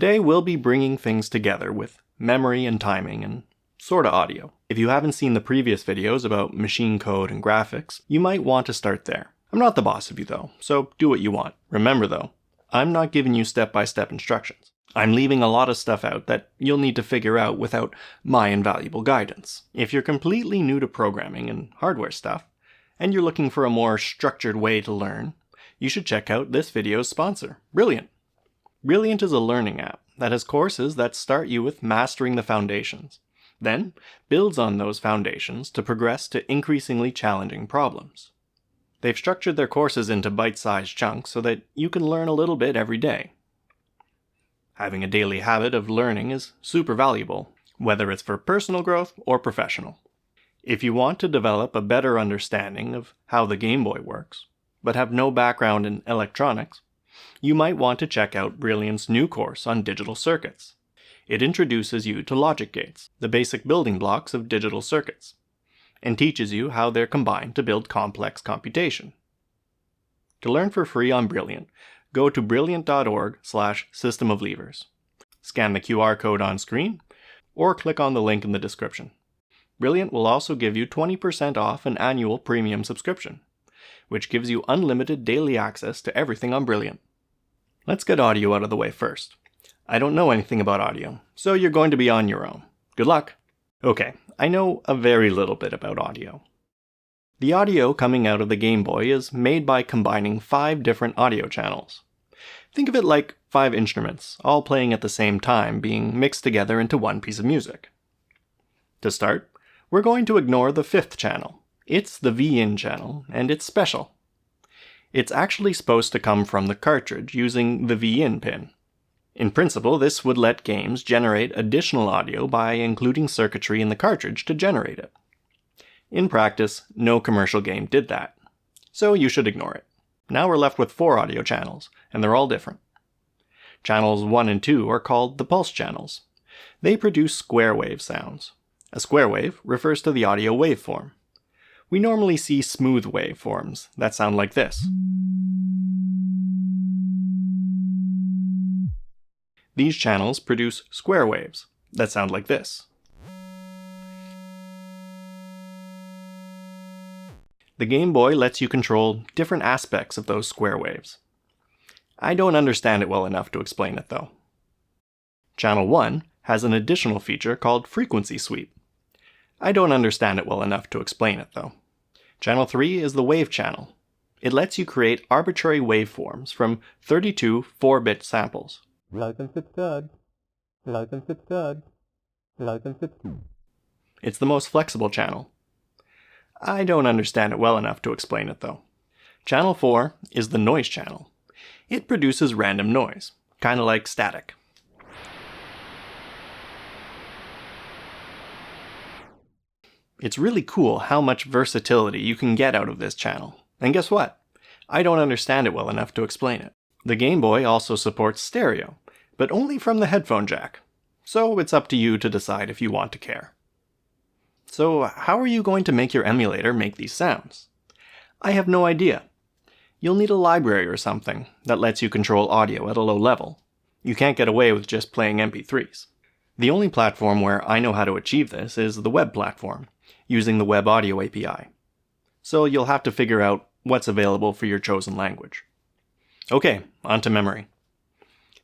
Today we'll be bringing things together with memory and timing and sorta audio. If you haven't seen the previous videos about machine code and graphics, you might want to start there. I'm not the boss of you though, so do what you want. Remember though, I'm not giving you step-by-step instructions. I'm leaving a lot of stuff out that you'll need to figure out without my invaluable guidance. If you're completely new to programming and hardware stuff, and you're looking for a more structured way to learn, you should check out this video's sponsor, Brilliant. Brilliant is a learning app that has courses that start you with mastering the foundations, then builds on those foundations to progress to increasingly challenging problems. They've structured their courses into bite-sized chunks so that you can learn a little bit every day. Having a daily habit of learning is super valuable, whether it's for personal growth or professional. If you want to develop a better understanding of how the Game Boy works, but have no background in electronics, you might want to check out Brilliant's new course on digital circuits. It introduces you to logic gates, the basic building blocks of digital circuits, and teaches you how they're combined to build complex computation. To learn for free on Brilliant, go to brilliant.org/systemoflevers. Scan the QR code on screen, or click on the link in the description. Brilliant will also give you 20% off an annual premium subscription, which gives you unlimited daily access to everything on Brilliant. Let's get audio out of the way first. I don't know anything about audio, so you're going to be on your own. Good luck! Okay, I know a very little bit about audio. The audio coming out of the Game Boy is made by combining 5 different audio channels. Think of it like 5 instruments, all playing at the same time, being mixed together into one piece of music. To start, we're going to ignore the 5th channel. It's the V-in channel, and it's special. It's actually supposed to come from the cartridge using the V-in pin. In principle, this would let games generate additional audio by including circuitry in the cartridge to generate it. In practice, no commercial game did that, so you should ignore it. Now we're left with 4 audio channels, and they're all different. Channels 1 and 2 are called the pulse channels. They produce square wave sounds. A square wave refers to the audio waveform. We normally see smooth waveforms that sound like this. These channels produce square waves that sound like this. The Game Boy lets you control different aspects of those square waves. I don't understand it well enough to explain it though. Channel 1 has an additional feature called frequency sweep. I don't understand it well enough to explain it though. Channel 3 is the wave channel. It lets you create arbitrary waveforms from 32 4-bit samples. It's the most flexible channel. I don't understand it well enough to explain it though. Channel 4 is the noise channel. It produces random noise, kinda like static. It's really cool how much versatility you can get out of this channel. And guess what? I don't understand it well enough to explain it. The Game Boy also supports stereo, but only from the headphone jack. So it's up to you to decide if you want to care. So how are you going to make your emulator make these sounds? I have no idea. You'll need a library or something that lets you control audio at a low level. You can't get away with just playing MP3s. The only platform where I know how to achieve this is the web platform, using the Web Audio API. So you'll have to figure out what's available for your chosen language. Okay, on to memory.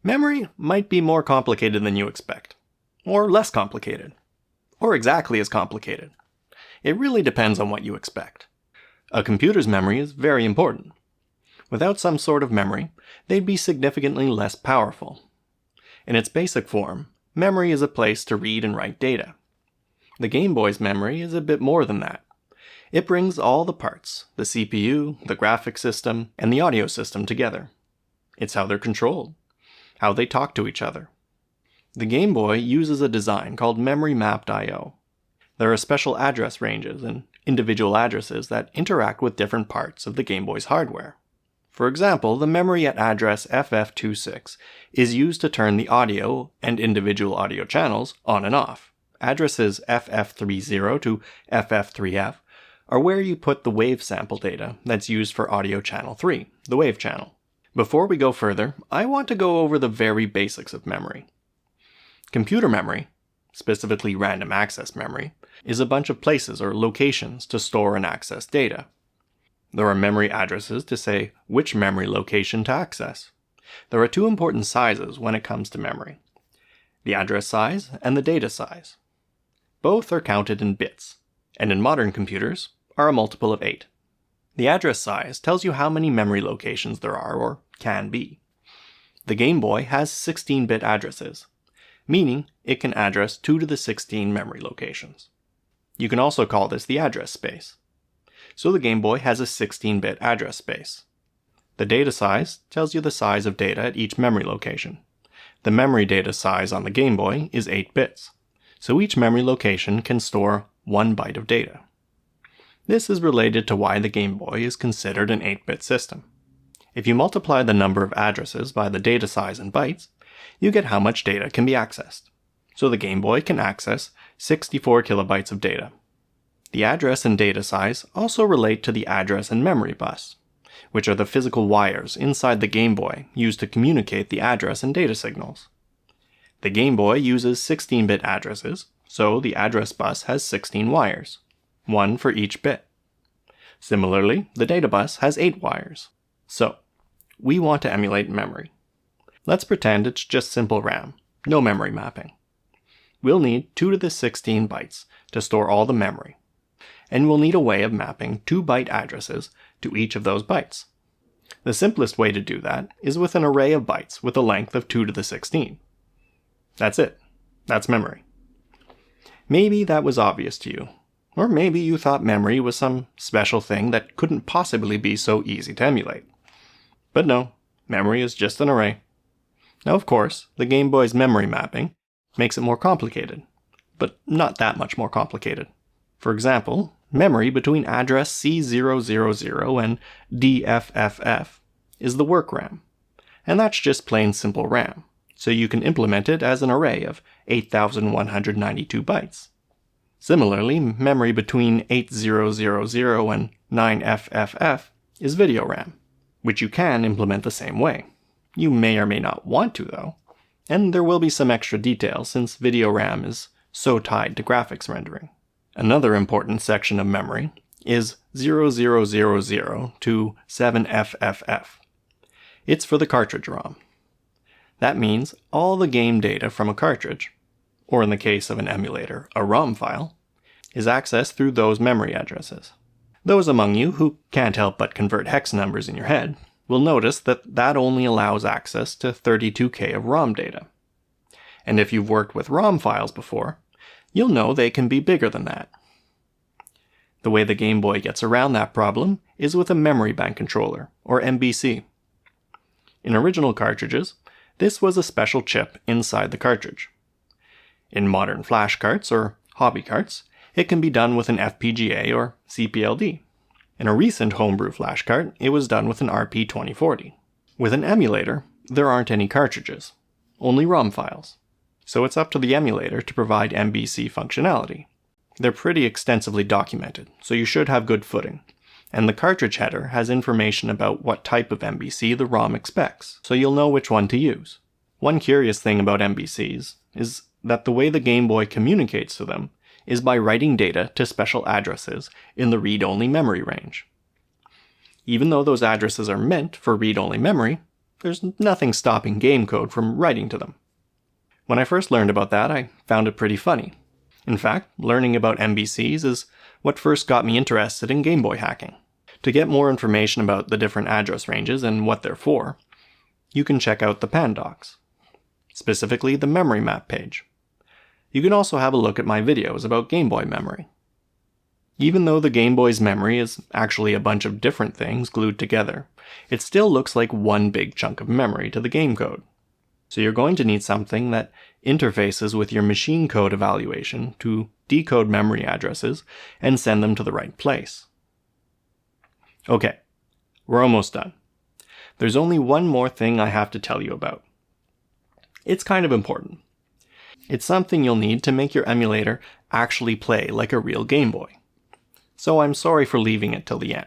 Memory might be more complicated than you expect, or less complicated, or exactly as complicated. It really depends on what you expect. A computer's memory is very important. Without some sort of memory, they'd be significantly less powerful. In its basic form, memory is a place to read and write data. The Game Boy's memory is a bit more than that. It brings all the parts, the CPU, the graphics system, and the audio system together. It's how they're controlled, how they talk to each other. The Game Boy uses a design called memory mapped I/O. There are special address ranges and individual addresses that interact with different parts of the Game Boy's hardware. For example, the memory at address FF26 is used to turn the audio and individual audio channels on and off. Addresses FF30 to FF3F are where you put the wave sample data that's used for audio channel 3, the wave channel. Before we go further, I want to go over the very basics of memory. Computer memory, specifically random access memory, is a bunch of places or locations to store and access data. There are memory addresses to say which memory location to access. There are two important sizes when it comes to memory: the address size and the data size. Both are counted in bits, and in modern computers are a multiple of 8. The address size tells you how many memory locations there are or can be. The Game Boy has 16-bit addresses, meaning it can address 2 to the 16 memory locations. You can also call this the address space. So the Game Boy has a 16-bit address space. The data size tells you the size of data at each memory location. The memory data size on the Game Boy is 8 bits, so each memory location can store 1 byte of data. This is related to why the Game Boy is considered an 8-bit system. If you multiply the number of addresses by the data size in bytes, you get how much data can be accessed. So the Game Boy can access 64 kilobytes of data. The address and data size also relate to the address and memory bus, which are the physical wires inside the Game Boy used to communicate the address and data signals. The Game Boy uses 16-bit addresses, so the address bus has 16 wires, 1 for each bit. Similarly, the data bus has 8 wires. So, we want to emulate memory. Let's pretend it's just simple RAM, no memory mapping. We'll need 2 to the 16 bytes to store all the memory, and we'll need a way of mapping 2-byte addresses to each of those bytes. The simplest way to do that is with an array of bytes with a length of 2 to the 16. That's it. That's memory. Maybe that was obvious to you, or maybe you thought memory was some special thing that couldn't possibly be so easy to emulate. But no, memory is just an array. Now, of course, the Game Boy's memory mapping makes it more complicated, but not that much more complicated. For example, memory between address C000 and DFFF is the work RAM, and that's just plain simple RAM, so you can implement it as an array of 8,192 bytes. Similarly, memory between 8000 and 9FFF is video RAM, which you can implement the same way. You may or may not want to, though, and there will be some extra detail since video RAM is so tied to graphics rendering. Another important section of memory is 0000 to 7FFF. It's for the cartridge ROM. That means all the game data from a cartridge, or in the case of an emulator, a ROM file, is accessed through those memory addresses. Those among you who can't help but convert hex numbers in your head will notice that that only allows access to 32K of ROM data. And if you've worked with ROM files before, you'll know they can be bigger than that. The way the Game Boy gets around that problem is with a memory bank controller, or MBC. In original cartridges, this was a special chip inside the cartridge. In modern flash carts or hobby carts, it can be done with an FPGA or CPLD. In a recent homebrew flash cart, it was done with an RP2040. With an emulator, there aren't any cartridges, only ROM files. So it's up to the emulator to provide MBC functionality. They're pretty extensively documented, so you should have good footing. And the cartridge header has information about what type of MBC the ROM expects, so you'll know which one to use. One curious thing about MBCs is that the way the Game Boy communicates to them is by writing data to special addresses in the read-only memory range. Even though those addresses are meant for read-only memory, there's nothing stopping game code from writing to them. When I first learned about that, I found it pretty funny. In fact, learning about MBCs is what first got me interested in Game Boy hacking. To get more information about the different address ranges and what they're for, you can check out the Pandocs, specifically the memory map page. You can also have a look at my videos about Game Boy memory. Even though the Game Boy's memory is actually a bunch of different things glued together, it still looks like one big chunk of memory to the game code. So you're going to need something that interfaces with your machine code evaluation to decode memory addresses and send them to the right place. Okay, we're almost done. There's only one more thing I have to tell you about. It's kind of important. It's something you'll need to make your emulator actually play like a real Game Boy. So I'm sorry for leaving it till the end.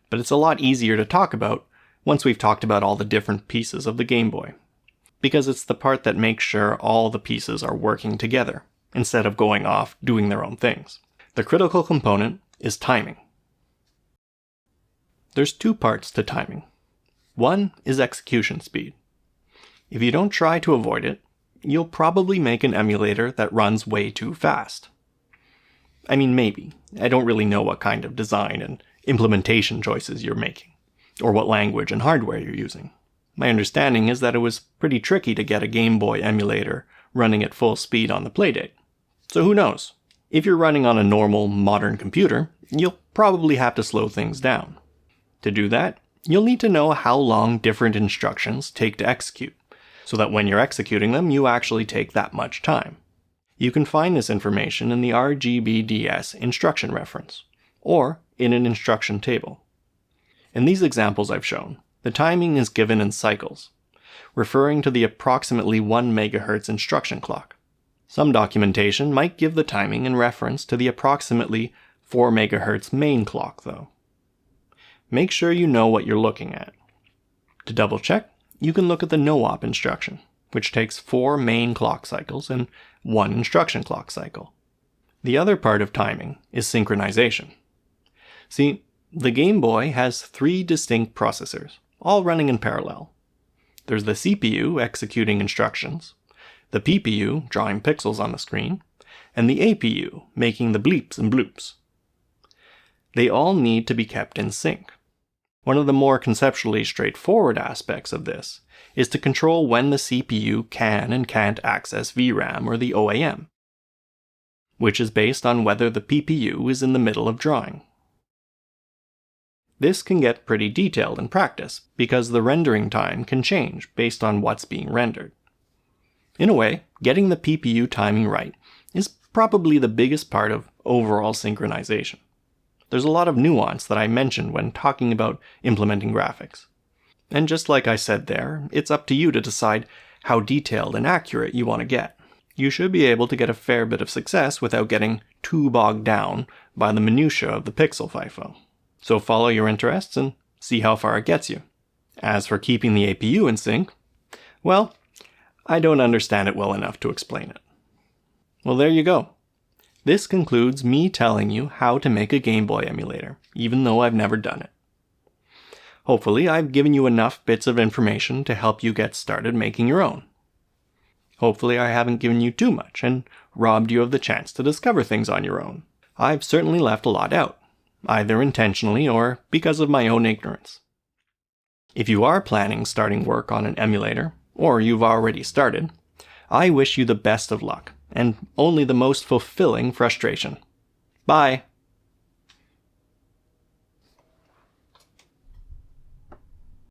But it's a lot easier to talk about once we've talked about all the different pieces of the Game Boy, because it's the part that makes sure all the pieces are working together, instead of going off doing their own things. The critical component is timing. There's two parts to timing. One is execution speed. If you don't try to avoid it, you'll probably make an emulator that runs way too fast. I mean, maybe. I don't really know what kind of design and implementation choices you're making, or what language and hardware you're using. My understanding is that it was pretty tricky to get a Game Boy emulator running at full speed on the Playdate. So who knows? If you're running on a normal, modern computer, you'll probably have to slow things down. To do that, you'll need to know how long different instructions take to execute, so that when you're executing them, you actually take that much time. You can find this information in the RGBDS instruction reference, or in an instruction table. In these examples I've shown, the timing is given in cycles, referring to the approximately 1 MHz instruction clock. Some documentation might give the timing in reference to the approximately 4 MHz main clock, though. Make sure you know what you're looking at. To double check, you can look at the no-op instruction, which takes 4 main clock cycles and 1 instruction clock cycle. The other part of timing is synchronization. See, the Game Boy has 3 distinct processors, all running in parallel. There's the CPU executing instructions, the PPU drawing pixels on the screen, and the APU making the bleeps and bloops. They all need to be kept in sync. One of the more conceptually straightforward aspects of this is to control when the CPU can and can't access VRAM or the OAM, which is based on whether the PPU is in the middle of drawing. This can get pretty detailed in practice because the rendering time can change based on what's being rendered. In a way, getting the PPU timing right is probably the biggest part of overall synchronization. There's a lot of nuance that I mentioned when talking about implementing graphics. And just like I said there, it's up to you to decide how detailed and accurate you want to get. You should be able to get a fair bit of success without getting too bogged down by the minutiae of the pixel FIFO. So follow your interests and see how far it gets you. As for keeping the APU in sync, well, I don't understand it well enough to explain it. Well, there you go. This concludes me telling you how to make a Game Boy emulator, even though I've never done it. Hopefully, I've given you enough bits of information to help you get started making your own. Hopefully, I haven't given you too much and robbed you of the chance to discover things on your own. I've certainly left a lot out, either intentionally or because of my own ignorance. If you are planning starting work on an emulator, or you've already started, I wish you the best of luck, and only the most fulfilling frustration. Bye!